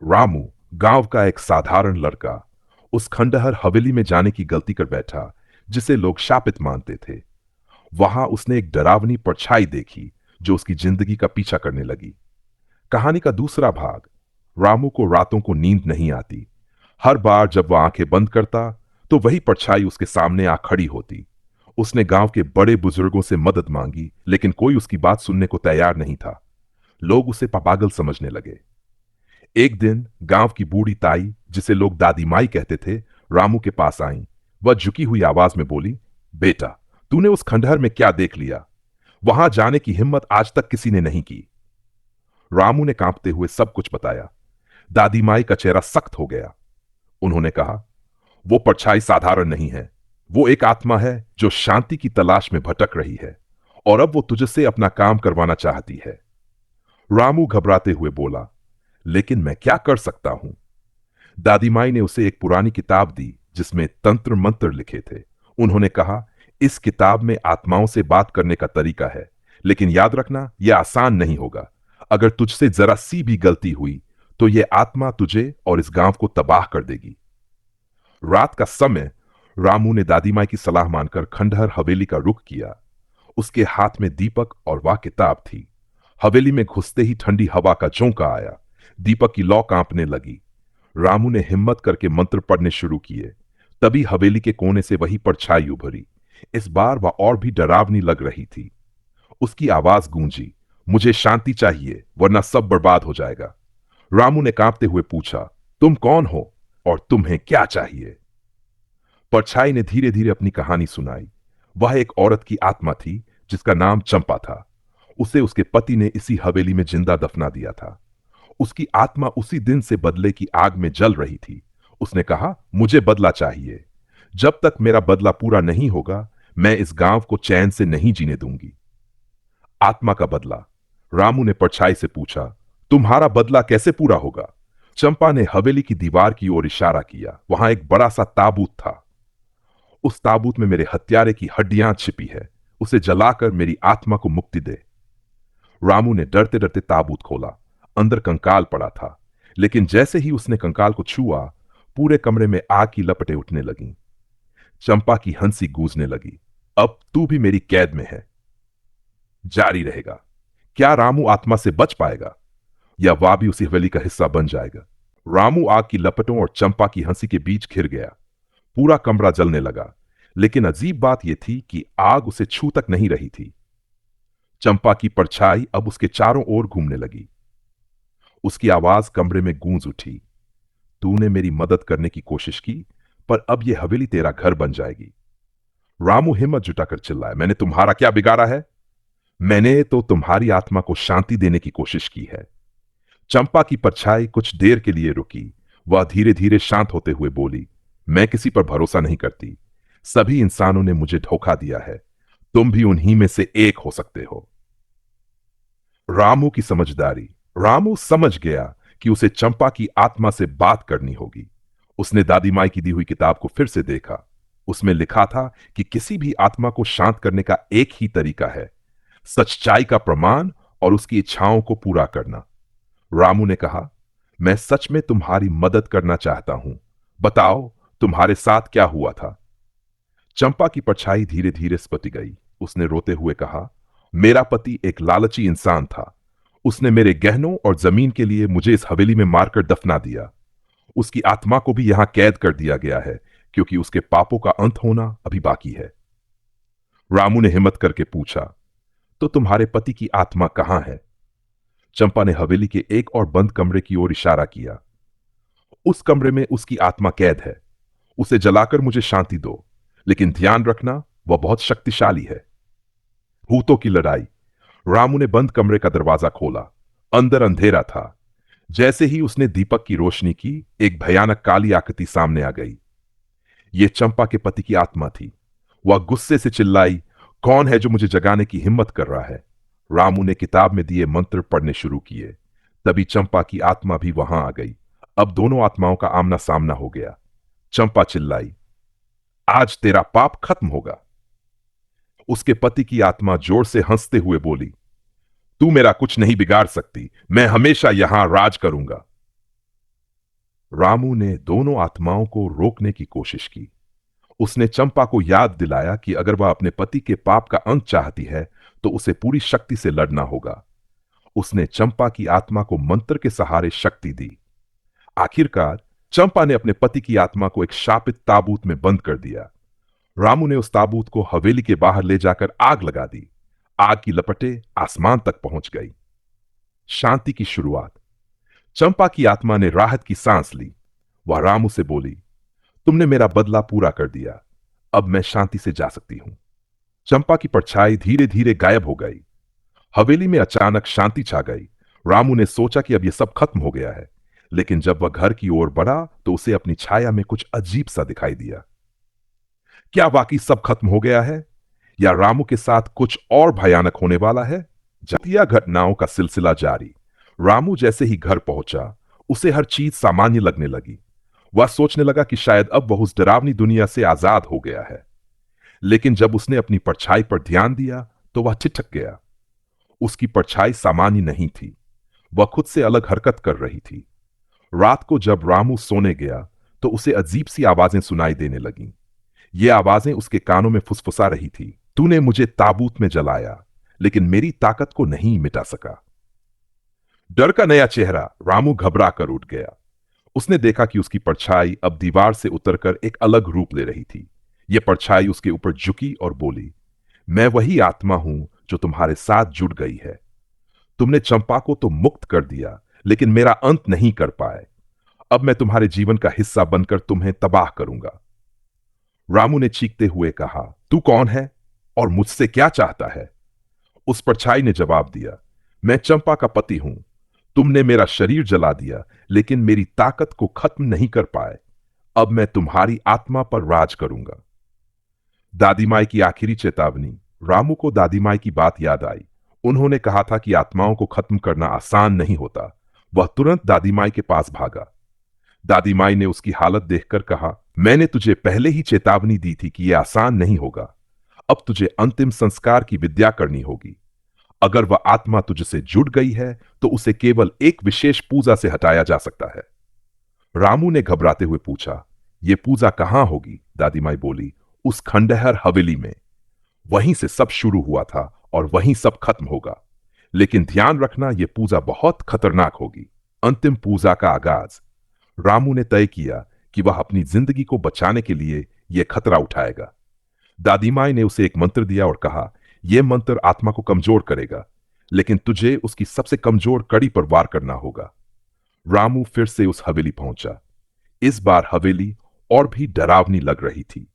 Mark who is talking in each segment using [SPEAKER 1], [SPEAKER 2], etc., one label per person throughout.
[SPEAKER 1] रामू, गांव का एक साधारण लड़का, उस खंडहर हवेली में जाने की गलती कर बैठा जिसे लोग शापित मानते थे। वहां उसने एक डरावनी परछाई देखी जो उसकी जिंदगी का पीछा करने लगी। कहानी का दूसरा भाग। रामू को रातों को नींद नहीं आती। हर बार जब वह आंखें बंद करता तो वही परछाई उसके सामने आ खड़ी होती। उसने गांव के बड़े बुजुर्गों से मदद मांगी, लेकिन कोई उसकी बात सुनने को तैयार नहीं था। लोग उसे पागल समझने लगे। एक दिन गांव की बूढ़ी ताई, जिसे लोग दादी माई कहते थे, रामू के पास आई। वह झुकी हुई आवाज में बोली, बेटा, तूने उस खंडहर में क्या देख लिया? वहां जाने की हिम्मत आज तक किसी ने नहीं की। रामू ने कांपते हुए सब कुछ बताया। दादी माई का चेहरा सख्त हो गया। उन्होंने कहा, वो परछाई साधारण नहीं है। वो एक आत्मा है जो शांति की तलाश में भटक रही है, और अब वो तुझसे अपना काम करवाना चाहती है। रामू घबराते हुए बोला, लेकिन मैं क्या कर सकता हूं? दादी माई ने उसे एक पुरानी किताब दी जिसमें तंत्र मंत्र लिखे थे। उन्होंने कहा, इस किताब में आत्माओं से बात करने का तरीका है, लेकिन याद रखना, यह आसान नहीं होगा। अगर तुझसे जरा सी भी गलती हुई तो यह आत्मा तुझे और इस गांव को तबाह कर देगी। रात का समय। रामू ने दादी माई की सलाह मानकर खंडहर हवेली का रुख किया। उसके हाथ में दीपक और वह किताब थी। हवेली में घुसते ही ठंडी हवा का झोंका आया। दीपक की लौ कांपने लगी। रामू ने हिम्मत करके मंत्र पढ़ने शुरू किए। तभी हवेली के कोने से वही परछाई उभरी। इस बार वह और भी डरावनी लग रही थी। उसकी आवाज गूंजी, मुझे शांति चाहिए, वरना सब बर्बाद हो जाएगा। रामू ने कांपते हुए पूछा, तुम कौन हो और तुम्हें क्या चाहिए? परछाई ने धीरे धीरे अपनी कहानी सुनाई। वह एक औरत की आत्मा थी जिसका नाम चंपा था। उसे उसके पति ने इसी हवेली में जिंदा दफना दिया था। उसकी आत्मा उसी दिन से बदले की आग में जल रही थी। उसने कहा, मुझे बदला चाहिए। जब तक मेरा बदला पूरा नहीं होगा, मैं इस गांव को चैन से नहीं जीने दूंगी। आत्मा का बदला। रामू ने परछाई से पूछा, तुम्हारा बदला कैसे पूरा होगा? चंपा ने हवेली की दीवार की ओर इशारा किया। वहां एक बड़ा सा ताबूत था। उस ताबूत में मेरे हत्यारे की हड्डियां छिपी है। उसे जलाकर मेरी आत्मा को मुक्ति दे। रामू ने डरते डरते ताबूत खोला। अंदर कंकाल पड़ा था, लेकिन जैसे ही उसने कंकाल को छुआ, पूरे कमरे में आग की लपटें उठने लगीं। चंपा की हंसी गूंजने लगी, अब तू भी मेरी कैद में है। जारी रहेगा। क्या रामू आत्मा से बच पाएगा, या वह भी उसी हवेली का हिस्सा बन जाएगा? रामू आग की लपटों और चंपा की हंसी के बीच घिर गया। पूरा कमरा जलने लगा, लेकिन अजीब बात यह थी कि आग उसे छू तक नहीं रही थी। चंपा की परछाई अब उसके चारों ओर घूमने लगी। उसकी आवाज कमरे में गूंज उठी, तूने मेरी मदद करने की कोशिश की, पर अब यह हवेली तेरा घर बन जाएगी। रामू हिम्मत जुटाकर चिल्लाया, मैंने तुम्हारा क्या बिगाड़ा है? मैंने तो तुम्हारी आत्मा को शांति देने की कोशिश की है। चंपा की परछाई कुछ देर के लिए रुकी। वह धीरे धीरे शांत होते हुए बोली, मैं किसी पर भरोसा नहीं करती। सभी इंसानों ने मुझे धोखा दिया है। तुम भी उन्हीं में से एक हो सकते हो। रामू की समझदारी। रामू समझ गया कि उसे चंपा की आत्मा से बात करनी होगी। उसने दादी माई की दी हुई किताब को फिर से देखा। उसमें लिखा था कि किसी भी आत्मा को शांत करने का एक ही तरीका है, सच्चाई का प्रमाण और उसकी इच्छाओं को पूरा करना। रामू ने कहा, मैं सच में तुम्हारी मदद करना चाहता हूं। बताओ, तुम्हारे साथ क्या हुआ था? चंपा की परछाई धीरे धीरे सिमट गई। उसने रोते हुए कहा, मेरा पति एक लालची इंसान था। उसने मेरे गहनों और जमीन के लिए मुझे इस हवेली में मारकर दफना दिया। उसकी आत्मा को भी यहां कैद कर दिया गया है, क्योंकि उसके पापों का अंत होना अभी बाकी है। रामू ने हिम्मत करके पूछा, तो तुम्हारे पति की आत्मा कहां है? चंपा ने हवेली के एक और बंद कमरे की ओर इशारा किया। उस कमरे में उसकी आत्मा कैद है। उसे जलाकर मुझे शांति दो, लेकिन ध्यान रखना, वह बहुत शक्तिशाली है। भूतों की लड़ाई। रामू ने बंद कमरे का दरवाजा खोला। अंदर अंधेरा था। जैसे ही उसने दीपक की रोशनी की, एक भयानक काली आकृति सामने आ गई। यह चंपा के पति की आत्मा थी। वह गुस्से से चिल्लाई, कौन है जो मुझे जगाने की हिम्मत कर रहा है? रामू ने किताब में दिए मंत्र पढ़ने शुरू किए। तभी चंपा की आत्मा भी वहां आ गई। अब दोनों आत्माओं का आमना सामना हो गया। चंपा चिल्लाई, आज तेरा पाप खत्म होगा। उसके पति की आत्मा जोर से हंसते हुए बोली, तू मेरा कुछ नहीं बिगाड़ सकती। मैं हमेशा यहां राज करूंगा। रामू ने दोनों आत्माओं को रोकने की कोशिश की। उसने चंपा को याद दिलाया कि अगर वह अपने पति के पाप का अंत चाहती है तो उसे पूरी शक्ति से लड़ना होगा। उसने चंपा की आत्मा को मंत्र के सहारे शक्ति दी। आखिरकार चंपा ने अपने पति की आत्मा को एक शापित ताबूत में बंद कर दिया। रामू ने उस ताबूत को हवेली के बाहर ले जाकर आग लगा दी। आग की लपटें आसमान तक पहुंच गई। शांति की शुरुआत। चंपा की आत्मा ने राहत की सांस ली। वह रामू से बोली, तुमने मेरा बदला पूरा कर दिया, अब मैं शांति से जा सकती हूं। चंपा की परछाई धीरे धीरे गायब हो गई। हवेली में अचानक शांति छा गई। रामू ने सोचा कि अब यह सब खत्म हो गया है, लेकिन जब वह घर की ओर बढ़ा तो उसे अपनी छाया में कुछ अजीब सा दिखाई दिया। क्या वाकई सब खत्म हो गया है, या रामू के साथ कुछ और भयानक होने वाला है? जातिया घटनाओं का सिलसिला जारी। रामू जैसे ही घर पहुंचा, उसे हर चीज सामान्य लगने लगी। वह सोचने लगा कि शायद अब वह उस डरावनी दुनिया से आजाद हो गया है। लेकिन जब उसने अपनी परछाई पर ध्यान दिया तो वह ठिठक गया। उसकी परछाई सामान्य नहीं थी, वह खुद से अलग हरकत कर रही थी। रात को जब रामू सोने गया तो उसे अजीब सी आवाजें सुनाई देने लगीं। ये आवाजें उसके कानों में फुसफुसा रही थी, तूने मुझे ताबूत में जलाया, लेकिन मेरी ताकत को नहीं मिटा सका। डर का नया चेहरा। रामू घबरा कर उठ गया। उसने देखा कि उसकी परछाई अब दीवार से उतरकर एक अलग रूप ले रही थी। यह परछाई उसके ऊपर झुकी और बोली, मैं वही आत्मा हूं जो तुम्हारे साथ जुड़ गई है। तुमने चंपा को तो मुक्त कर दिया, लेकिन मेरा अंत नहीं कर पाए। अब मैं तुम्हारे जीवन का हिस्सा बनकर तुम्हें तबाह करूंगा। रामू ने चीखते हुए कहा, तू कौन है और मुझसे क्या चाहता है? उस परछाई ने जवाब दिया, मैं चंपा का पति हूं। तुमने मेरा शरीर जला दिया, लेकिन मेरी ताकत को खत्म नहीं कर पाए। अब मैं तुम्हारी आत्मा पर राज करूंगा। दादी माई की आखिरी चेतावनी। रामू को दादी माई की बात याद आई। उन्होंने कहा था कि आत्माओं को खत्म करना आसान नहीं होता। वह तुरंत दादी माई के पास भागा। दादी माई ने उसकी हालत देखकर कहा, मैंने तुझे पहले ही चेतावनी दी थी कि यह आसान नहीं होगा। अब तुझे अंतिम संस्कार की विद्या करनी होगी। अगर वह आत्मा तुझसे जुड़ गई है तो उसे केवल एक विशेष पूजा से हटाया जा सकता है। रामू ने घबराते हुए पूछा, यह पूजा कहां होगी? दादी माई बोली, उस खंडहर हवेली में। वहीं से सब शुरू हुआ था और वहीं सब खत्म होगा। लेकिन ध्यान रखना, यह पूजा बहुत खतरनाक होगी। अंतिम पूजा का आगाज। रामू ने तय किया कि वह अपनी जिंदगी को बचाने के लिए यह खतरा उठाएगा। दादी माई ने उसे एक मंत्र दिया और कहा, यह मंत्र आत्मा को कमजोर करेगा, लेकिन तुझे उसकी सबसे कमजोर कड़ी पर वार करना होगा। रामू फिर से उस हवेली पहुंचा। इस बार हवेली और भी डरावनी लग रही थी।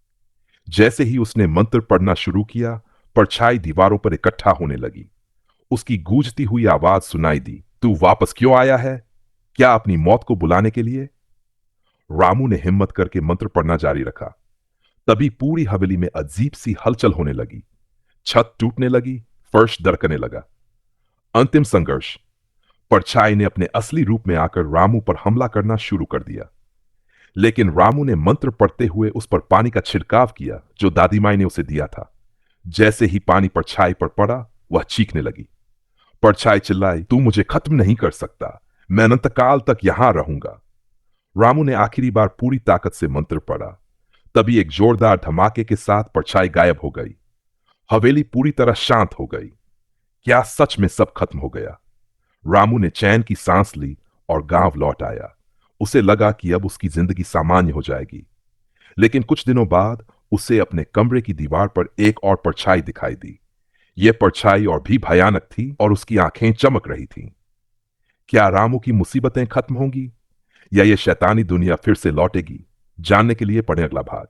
[SPEAKER 1] जैसे ही उसने मंत्र पढ़ना शुरू किया, परछाई दीवारों पर इकट्ठा होने लगी। उसकी गूंजती हुई आवाज सुनाई दी, तू वापस क्यों आया है? क्या अपनी मौत को बुलाने के लिए? रामू ने हिम्मत करके मंत्र पढ़ना जारी रखा। तभी पूरी हवेली में अजीब सी हलचल होने लगी। छत टूटने लगी, फर्श दरकने लगा। अंतिम संघर्ष। परछाई ने अपने असली रूप में आकर रामू पर हमला करना शुरू कर दिया। लेकिन रामू ने मंत्र पढ़ते हुए उस पर पानी का छिड़काव किया जो दादी माई ने उसे दिया था। जैसे ही पानी परछाई पर पड़ा, वह चीखने लगी। परछाई चिल्लाई, तू मुझे खत्म नहीं कर सकता, मैं अनंतकाल तक यहां रहूंगा। रामू ने आखिरी बार पूरी ताकत से मंत्र पढ़ा। तभी एक जोरदार धमाके के साथ परछाई गायब हो गई। हवेली पूरी तरह शांत हो गई। क्या सच में सब खत्म हो गया? रामू ने चैन की सांस ली और गांव लौट आया। उसे लगा कि अब उसकी जिंदगी सामान्य हो जाएगी। लेकिन कुछ दिनों बाद उसे अपने कमरे की दीवार पर एक और परछाई दिखाई दी। यह परछाई और भी भयानक थी और उसकी आंखें चमक रही थीं। क्या रामू की मुसीबतें खत्म होंगी या यह शैतानी दुनिया फिर से लौटेगी? जानने के लिए पढ़ें अगला भाग।